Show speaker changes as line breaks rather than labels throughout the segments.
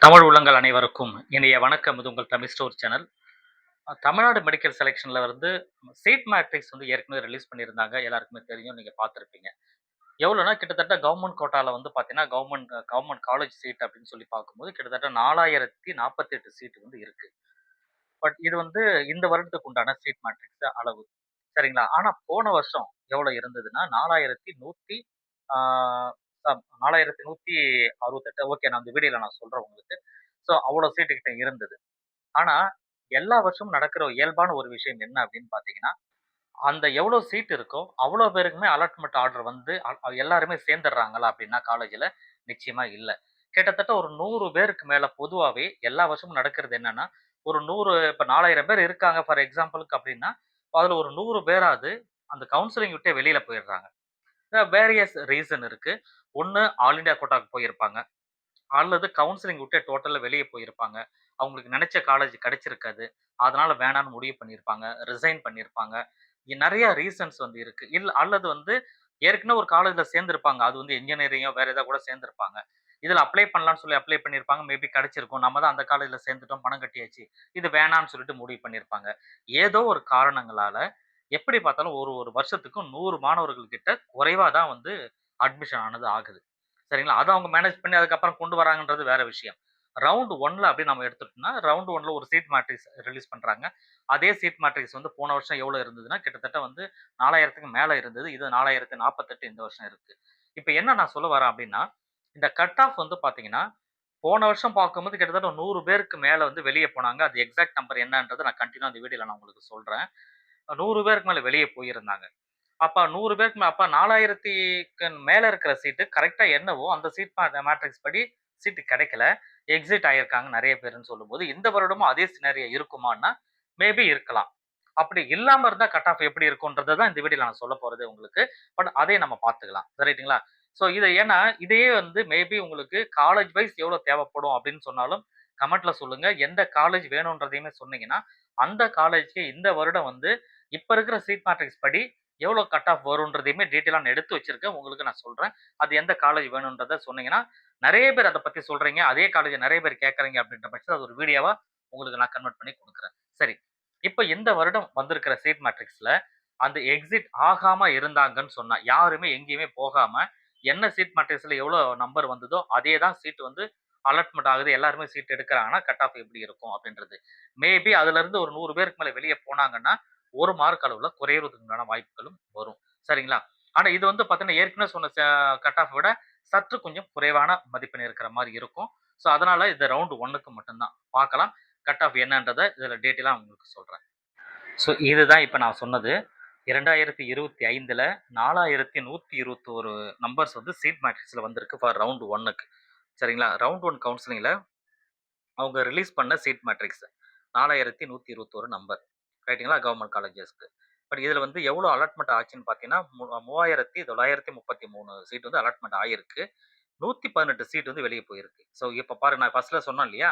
தமிழ் உள்ளங்கள் அனைவருக்கும் இனிய வணக்கம். இது உங்கள் Tamil store channel. Tamil Nadu medical செலக்ஷன்ல வந்து சீட் மேட்ரிக்ஸ் வந்து ஏற்கனவே ரிலீஸ் பண்ணியிருந்தாங்க. எல்லாருக்குமே தெரியும். நீங்க பார்த்திருப்பீங்க. எவ்வளோனா கிட்டத்தட்ட கவர்ன்மென்ட் கோட்டால வந்து பார்த்தீங்கன்னா, கவர்ன்மென்ட் காலேஜ் சீட் அப்படின்னு சொல்லி பார்க்கும்போது கிட்டத்தட்ட 4048 சீட் வந்து இருக்கு. பட் இது வந்து இந்த வருடத்துக்கு உண்டான சீட் மேட்ரிக்ஸ் அளவு. சரிங்களா? ஆனா போன வருஷம் எவ்வளோ இருந்ததுன்னா, 4100 ஆ 4168 ஓகே. நான் அந்த வீடியோல நான் சொல்றேன் உங்களுக்கு. ஸோ அவ்வளோ சீட்டு கிட்ட இருந்தது. ஆனா, எல்லா வருஷமும் நடக்கிற இயல்பான ஒரு விஷயம் என்ன அப்படின்னு பார்த்தீங்கன்னா, அந்த எவ்வளோ சீட் இருக்கோ, அவ்வளோ பேருக்குமே அலாட்மென்ட் ஆர்டர் வந்து எல்லாருமே சேர்ந்துடுறாங்களா அப்படின்னா காலேஜ்ல? நிச்சயமா இல்ல. கிட்டத்தட்ட ஒரு 100 பேருக்கு மேல பொதுவாவே எல்லா வருஷமும் நடக்கிறது என்னன்னா, ஒரு 100 இப்ப 4000 பேர் இருக்காங்க ஃபார் எக்ஸாம்பிள்க்கு அப்படின்னா, அதுல ஒரு 100 பேராவது அந்த கவுன்சிலிங் விட்டே வெளியில போயிடுறாங்க. வேரியஸ் ரீசன் இருக்கு. ஒண்ணு ஆல் இந்தியா கோட்டாக்கு போயிருப்பாங்க. அல்லது கவுன்சிலிங் விட்டு டோட்டலா வெளிய போயிருப்பாங்க. அவங்களுக்கு நெனச்ச காலேஜ் கிடைச்சிருக்காது. அதனால வேணான்னு முடிவு பண்ணியிருப்பாங்க. ரிசைன் பண்ணியிருப்பாங்க. நெறைய ரீசன்ஸ் வந்து இருக்கு. அல்லது வந்து ஏற்கனவே ஒரு காலேஜ்ல சேர்ந்திருப்பாங்க. அது வந்து என்ஜினியரிங்கோ வேற ஏதா கூட சேர்ந்திருப்பாங்க. இதுல அப்ளை பண்ணலான்னு சொல்லி அப்ளை பண்ணியிருப்பாங்க. மேபி கிடைச்சிருக்கும். நம்ம தான் அந்த காலேஜ்ல சேர்ந்துட்டோம். பணம் கட்டியாச்சு. இது வேணான்னு சொல்லிட்டு முடிவு பண்ணியிருப்பாங்க. ஏதோ ஒரு காரணங்களால எப்படி பார்த்தாலும் ஒரு ஒரு வருஷத்துக்கு 100 மாணவர்கள் கிட்ட குறைவா தான் வந்து அட்மிஷன் ஆனது ஆகுது. சரிங்களா? அத அவங்க மேனேஜ் பண்ணி அதுக்கப்புறம் கொண்டு வராங்கன்றது வேற விஷயம். ரவுண்ட் 1ல அப்படி நம்ம எடுத்துட்டோம்னா, ரவுண்ட் 1ல ஒரு சீட் மேட்ரிக்ஸ் ரிலீஸ் பண்றாங்க. அதே சீட் மேட்ரிக்ஸ் வந்து போன வருஷம் எவ்வளோ இருந்ததுன்னா, கிட்டத்தட்ட வந்து 4000க்கு மேல இருந்தது. இது 4048 இந்த வருஷம் இருக்கு. இப்ப என்ன நான் சொல்ல வரேன் அப்படின்னா, இந்த கட் ஆஃப் வந்து பார்த்தீங்கன்னா, போன வருஷம் பார்க்கும்போது கிட்டத்தட்ட 100 பேருக்கு மேல வந்து வெளிய போனாங்க. அது எக்ஸாக்ட் நம்பர் என்னன்றத நான் கன்டினியூவா அந்த வீடியோல நான் உங்களுக்கு சொல்றேன். 100 பேருக்கு மேல வெளிய போயிருந்தாங்க. அப்ப 100 பேருக்கு அப்ப 4000க்கு மேல இருக்கிற சீட்டு கரெக்ட்டா என்னவோ அந்த சீட் மேட்ரிக்ஸ் படி சீட்டு கிடைக்கல. எக்ஸிட் ஆயிருக்காங்க நெறைய பேருன்னு சொல்லும்போது, இந்த வருடமும் அதே சினாரியோ இருக்குமான்னா, மேபி இருக்கலாம். அப்படி இல்லாம இருந்தா கட் ஆஃப் எப்படி இருக்கும்ன்றத தான் இந்த வீடியோல நான் சொல்லப் போறது உங்களுக்கு. பட் அதையும் நம்ம பார்த்துக்கலாம். ரைட்டுங்களா? ஸோ ஏன்னா இதையே வந்து மேபி உங்களுக்கு காலேஜ் வைஸ் எவ்வளோ தேவைப்படும் அப்படின்னு சொன்னாலும் கமெண்ட்ல சொல்லுங்க. எந்த காலேஜ் வேணும்ன்றதையுமே சொன்னீங்கன்னா, அந்த காலேஜ்க்கு இந்த வருடம் வந்து இப்ப இருக்கிற சீட் மேட்ரிக்ஸ் படி எவ்வளோ கட் ஆஃப் வரும்ன்றதையுமே டீட்டெயிலா நான் எடுத்து வச்சிருக்கேன். உங்களுக்கு நான் சொல்றேன். அது எந்த காலேஜ் வேணும்ன்றத சொன்னீங்கன்னா, நெறைய பேர் அத பத்தி சொல்றீங்க. அதே காலேஜ நெறைய பேர் கேட்கறீங்க அப்படின்ற பட்சத்தில அது ஒரு வீடியோவா உங்களுக்கு நான் கன்வெர்ட் பண்ணி குடுக்குறேன். சரி. இப்ப இந்த வருடம் வந்திருக்கிற சீட் மேட்ரிக்ஸ்ல அந்த எக்ஸிட் ஆகாம இருந்தாங்கன்னு சொன்னா, யாருமே எங்கேயுமே போகாம என்ன சீட் மேட்ரிக்ஸ்ல எவ்வளோ நம்பர் வந்ததோ, அதே தான் சீட் வந்து அலாட்மென்ட் ஆகுது. எல்லாருமே சீட் எடுக்குறாங்கன்னா, கட் ஆஃப் எப்படி இருக்கும் அப்படின்றது. மேபி அதுலருந்து ஒரு 100 பேருக்கு மேல வெளிய போனாங்கன்னா, 1 மார்க் அளவுல குறையறதுக்கு உண்டான வாய்ப்புகளும் வரும். சரிங்களா? ஆனா இது வந்து பார்த்தீங்கன்னா, ஏற்கனவே சொன்ன கட் ஆஃப் விட சற்று கொஞ்சம் குறைவான மதிப்பெண் இருக்கிற மாரி இருக்கும். ஸோ, அதனால இது ரவுண்ட் 1க்கு மட்டும் தான். பார்க்கலாம். கட் ஆஃப் என்னன்றத இதுல டீட்டெயிலா உங்களுக்கு சொல்றேன். ஸோ, இதுதான் இப்ப நான் சொன்னது. 2025ல 4121 நம்பர்ஸ் வந்து சீட் மேட்ரிக்ஸ்ல வந்திருக்கு ஃபார் ரவுண்ட் 1க்கு. சரிங்களா? ரவுண்ட் 1 கவுன்சிலிங்ல அவங்க ரிலீஸ் பண்ண சீட் மேட்ரிக்ஸ் 4121 நம்பர். ரைட்டுங்களா? கவர்ன்மென்ட் காலேஜஸ்க்கு. பட் இதுல வந்து எவ்வளோ அலாட்மென்ட் ஆச்சுன்னு பார்த்தீங்கன்னா, 3933 சீட் வந்து அலாட்மென்ட் ஆயிருக்கு. 118 சீட் வந்து வெளிய போயிருக்கு. ஸோ இப்ப பாருங்க நான் ஃபர்ஸ்ட்ல சொன்னேன் இல்லையா?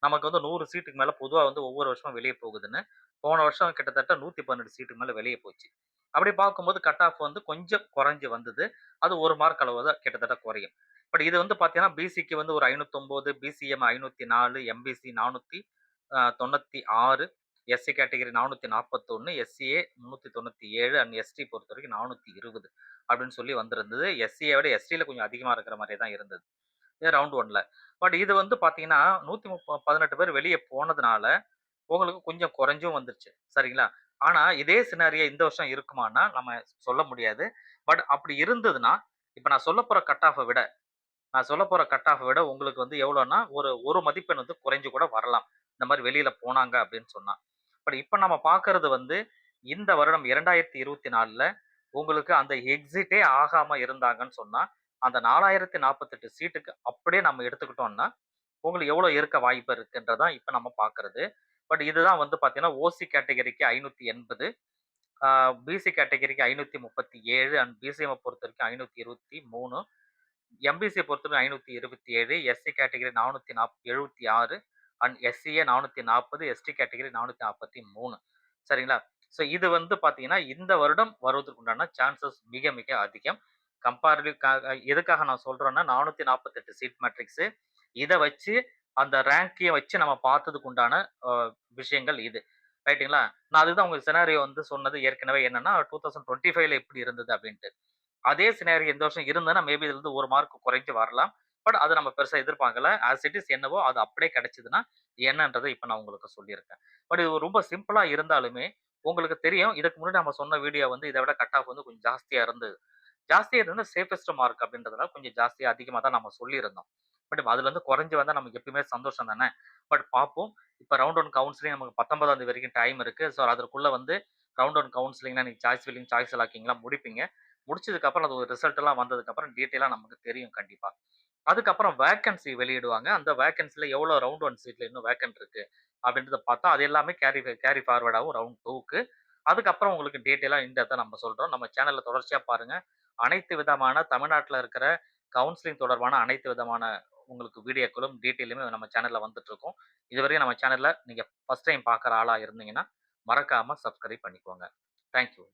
நமக்கு வந்து 100 சீட்டுக்கு மேல பொதுவா வந்து ஒவ்வொரு வருஷமும் வெளிய போகுதுன்னு. போன வருஷம் கிட்டத்தட்ட 118 சீட்டுக்கு மேல வெளிய போச்சு. அப்படி பார்க்கும்போது கட் ஆஃப் வந்து கொஞ்சம் குறைஞ்சு வந்தது. அது 1 மார்க் அளவு தான் கிட்டத்தட்ட குறையும். பட் இது வந்து பார்த்தீங்கன்னா, பிசிக்கு வந்து ஒரு 509, BCM 504, MBC 496, SC category 441, SCA 397 and ST பொறுத்தவரைக்கும் 420 அப்படின்னு சொல்லி வந்திருந்தது. எஸ்சிய விட எஸ்டில கொஞ்சம் அதிகமா இருக்கிற மாரியே தான் இருந்தது. இது ரவுண்ட் 1ல. பட் இது வந்து பார்த்தீங்கன்னா, 18 பேர் வெளிய போனதுனால, உங்களுக்கு கொஞ்சம் குறைஞ்சும் வந்துருச்சு. சரிங்களா? ஆனா, இதே சினாரியோ இந்த வருஷம் இருக்குமான்னா, நம்ம சொல்ல முடியாது. பட் அப்படி இருந்ததுன்னா, இப்ப நான் சொல்லப்போற கட் ஆஃப்ப விட உங்களுக்கு வந்து எவ்வளோன்னா, ஒரு 1 மதிப்பெண் வந்து குறைஞ்சு கூட வரலாம். இந்த மாரி வெளியில போனாங்க அப்படின்னு சொன்னா. பட் இப்ப நம்ம பார்க்கறது வந்து, இந்த வருடம் 2024ல உங்களுக்கு அந்த எக்ஸிட்டே ஆகாம இருந்தாங்கன்னு சொன்னா, அந்த 4048 சீட்டுக்கு அப்படியே நம்ம எடுத்துக்கிட்டோம்னா, உங்களுக்கு எவ்வளோ இருக்க வாய்ப்பு இருக்குன்றது தான் இப்ப நம்ம பார்க்கறது. பட் இதுதான் வந்து பார்த்தீங்கன்னா, ஓசி கேட்டகரிக்கு 580, ஆ பிசி கேட்டகரிக்கு 537 அண்ட் பிசிஎம்ம பொறுத்தவரைக்கும் 523, எம்பிசிய பொறுத்தவரைக்கும் 527, SC category 476 and SCA 440, ST category 443. சரிங்களா? ஸோ இது வந்து பார்த்தீங்கன்னா, இந்த வருடம் வருவதற்கு உண்டான சான்சஸ் மிக, மிக அதிகம். கம்பேரிட்டிவ் எதுக்காக நான் சொல்றேன்னா, 448 சீட் மேட்ரிக்ஸு. இத வச்சு அந்த ரேங்க்கையும் வச்சு நம்ம பார்த்ததுக்கு உண்டான அ விஷயங்கள் இது. ரைட்டுங்களா? நான் அதுதான் உங்களுக்கு சினாரியோ வந்து சொன்னது ஏற்கனவே என்னன்னா, 2025ல எப்படி இருந்தது அப்டின்ட்டு. அதே சினாரியோ இந்த வருஷம் இருந்ததுன்னா, மேபி இதுலருந்து 1 மார்க் குறைஞ்சு வரலாம். பட் அத நம்ம பெருசா எதிர்பார்க்கல. ஆஸ் இட் இஸ் என்னவோ அது அப்படியே கிடைச்சதுன்னா, என்னன்றத இப்ப நான் உங்களுக்கு சொல்லியிருக்கேன். பட் இது ரொம்ப சிம்பிளா இருந்தாலுமே, உங்களுக்கு தெரியும். இதுக்கு முன்னாடி நம்ம சொன்ன வீடியோ வந்து இத விட கட் ஆஃப் வந்து கொஞ்சம் ஜாஸ்தியா இருந்தது. ஜாஸ்தியா இருந்ததுன்னா சேஃபஸ்ட் மார்க் அப்படின்றதுனால கொஞ்சம் ஜாஸ்தியா, அதிகமா தான் நம்ம சொல்லியிருந்தோம். பட் அதுலருந்து குறைஞ்சு வந்தா நமக்கு எப்பயுமே சந்தோஷம் தானே! பட் பார்ப்போம். இப்ப ரவுண்ட் 1 கவுன்சிலிங் நமக்கு 19ஆம் தேதி வரைக்கும் டைம் இருக்கு. ஸோ அதற்குள்ள வந்து ரவுண்ட் 1 கவுன்சிலிங்னா நீங்க சாய்ஸ் ஃபில்லிங், சாய்ஸ் லாக்கிங்லாம் முடிப்பீங்க. முடிச்சதுக்கப்புறம் அது ரிசல்ட் எல்லாம் வந்ததுக்கப்புறம் டீட்டெயிலா நமக்கு தெரியும் கண்டிப்பா. அதுக்கப்புறம் வேக்கன்சி வெளியிடுவாங்க. அந்த வேக்கன்சில எவ்வளோ ரவுண்ட் 1 சீட்ல இன்னும் வேக்கன்ட் இருக்கு அப்படின்றத பார்த்தா, அது எல்லாமே கேரி ஃபார்வர்ட் ஆகும் ரவுண்ட் 2க்கு. அதுக்கப்புறம் உங்களுக்கு டீட்டெயிலா இன் டெப்த்தா நம்ம சொல்றோம். நம்ம சேனல்ல தொடர்ச்சியா பாருங்க. அனைத்து விதமான தமிழ்நாட்டுல இருக்கிற கவுன்சிலிங் தொடர்பான அனைத்து விதமான உங்களுக்கு வீடியோக்களும், டீட்டெயிலுமே நம்ம சேனல்ல வந்துட்டுருக்கும். இதுவரையும் நம்ம சேனல்ல நீங்க ஃபர்ஸ்ட் டைம் பார்க்குற ஆளா இருந்தீங்கன்னா, மறக்காம சப்ஸ்கிரைப் பண்ணிக்கோங்க. Thank you.